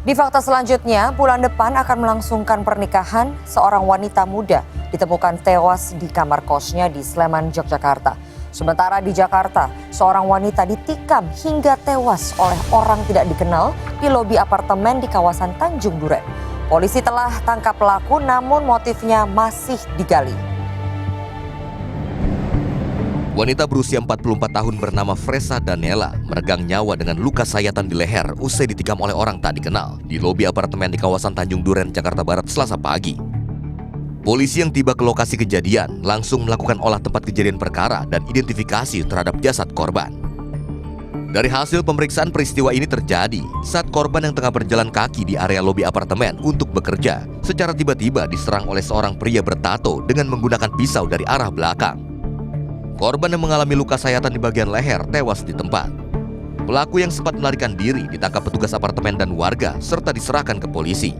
Di fakta selanjutnya, bulan depan akan melangsungkan pernikahan seorang wanita muda ditemukan tewas di kamar kosnya di Sleman, Yogyakarta. Sementara di Jakarta, seorang wanita ditikam hingga tewas oleh orang tidak dikenal di lobi apartemen di kawasan Tanjung Duren. Polisi telah tangkap pelaku namun motifnya masih digali. Wanita berusia 44 tahun bernama Fresa Daniela meregang nyawa dengan luka sayatan di leher usai ditikam oleh orang tak dikenal di lobi apartemen di kawasan Tanjung Duren, Jakarta Barat, Selasa pagi. Polisi yang tiba ke lokasi kejadian langsung melakukan olah tempat kejadian perkara dan identifikasi terhadap jasad korban. Dari hasil pemeriksaan, peristiwa ini terjadi saat korban yang tengah berjalan kaki di area lobi apartemen untuk bekerja secara tiba-tiba diserang oleh seorang pria bertato dengan menggunakan pisau dari arah belakang. Korban yang mengalami luka sayatan di bagian leher tewas di tempat. Pelaku yang sempat melarikan diri ditangkap petugas apartemen dan warga serta diserahkan ke polisi.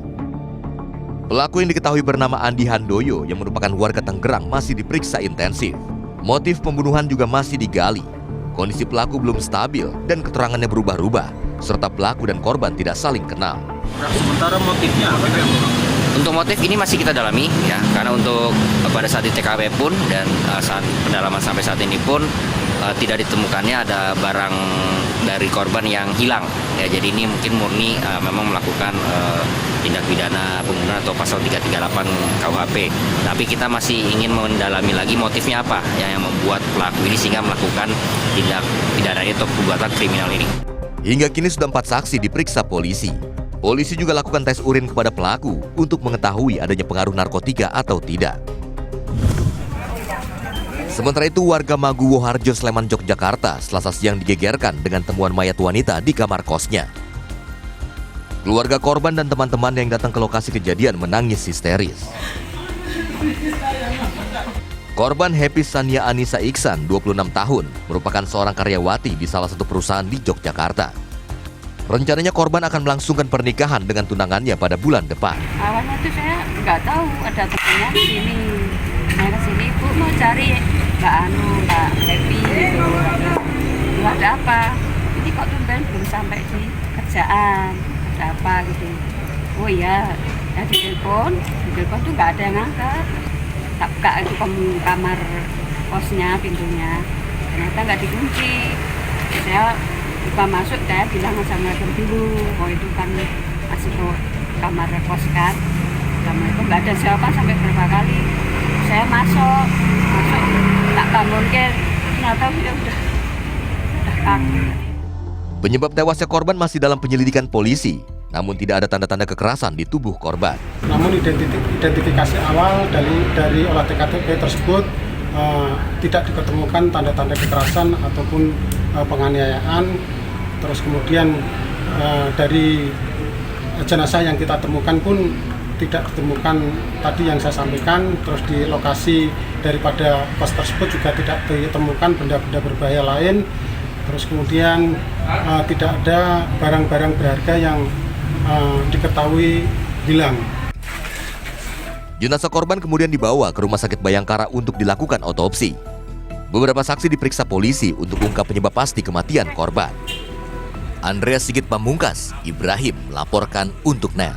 Pelaku yang diketahui bernama Andi Handoyo yang merupakan warga Tangerang masih diperiksa intensif. Motif pembunuhan juga masih digali. Kondisi pelaku belum stabil dan keterangannya berubah-ubah, serta pelaku dan korban tidak saling kenal. Sementara motifnya apa? Untuk motif ini masih kita dalami ya, karena untuk pada saat di TKP pun dan saat pendalaman sampai saat ini pun tidak ditemukannya ada barang dari korban yang hilang ya. Jadi ini mungkin murni memang melakukan tindak pidana pembunuhan atau pasal 338 KUHP. Tapi kita masih ingin mendalami lagi motifnya apa ya, yang membuat pelaku ini sehingga melakukan tindak pidana atau perbuatan kriminal ini. Hingga kini sudah 4 saksi diperiksa polisi. Polisi juga lakukan tes urin kepada pelaku untuk mengetahui adanya pengaruh narkotika atau tidak. Sementara itu, warga Maguwo Harjo, Sleman, Yogyakarta, Selasa siang digegerkan dengan temuan mayat wanita di kamar kosnya. Keluarga korban dan teman-teman yang datang ke lokasi kejadian menangis histeris. Korban Happy Sania Anissa Iksan, 26 tahun, merupakan seorang karyawati di salah satu perusahaan di Yogyakarta. Rencananya korban akan melangsungkan pernikahan dengan tunangannya pada bulan depan. Awalnya tuh saya nggak tahu ada temannya di sini. Saya kesini, ibu mau cari Mbak Happy gitu. Nggak ada apa. Ini kok tumben belum sampai di kerjaan. Ada apa gitu. Oh iya, ya di telepon tuh nggak ada yang ngangkat. Tak buka itu kamar kosnya, pintunya. Ternyata nggak dikunci. Saya buka masuk, saya bilang assalamualaikum dulu. Oh itu kan masih ke kamar kos kan. Kamar itu nggak ada siapa sampai berapa kali. Saya masuk tak bangun ke, ternyata dia udah kaget. Penyebab tewasnya korban masih dalam penyelidikan polisi, namun tidak ada tanda-tanda kekerasan di tubuh korban. Namun identifikasi awal dari olah TKP tersebut tidak diketemukan tanda-tanda kekerasan ataupun penganiayaan. Terus kemudian dari jenazah yang kita temukan pun tidak ditemukan tadi yang saya sampaikan. Terus di lokasi daripada kos tersebut juga tidak ditemukan benda-benda berbahaya lain. Terus kemudian tidak ada barang-barang berharga yang diketahui hilang. Jenazah korban kemudian dibawa ke Rumah Sakit Bayangkara untuk dilakukan otopsi. Beberapa saksi diperiksa polisi untuk ungkap penyebab pasti kematian korban. Andreas Sigit Pamungkas, Ibrahim melaporkan untuk NET.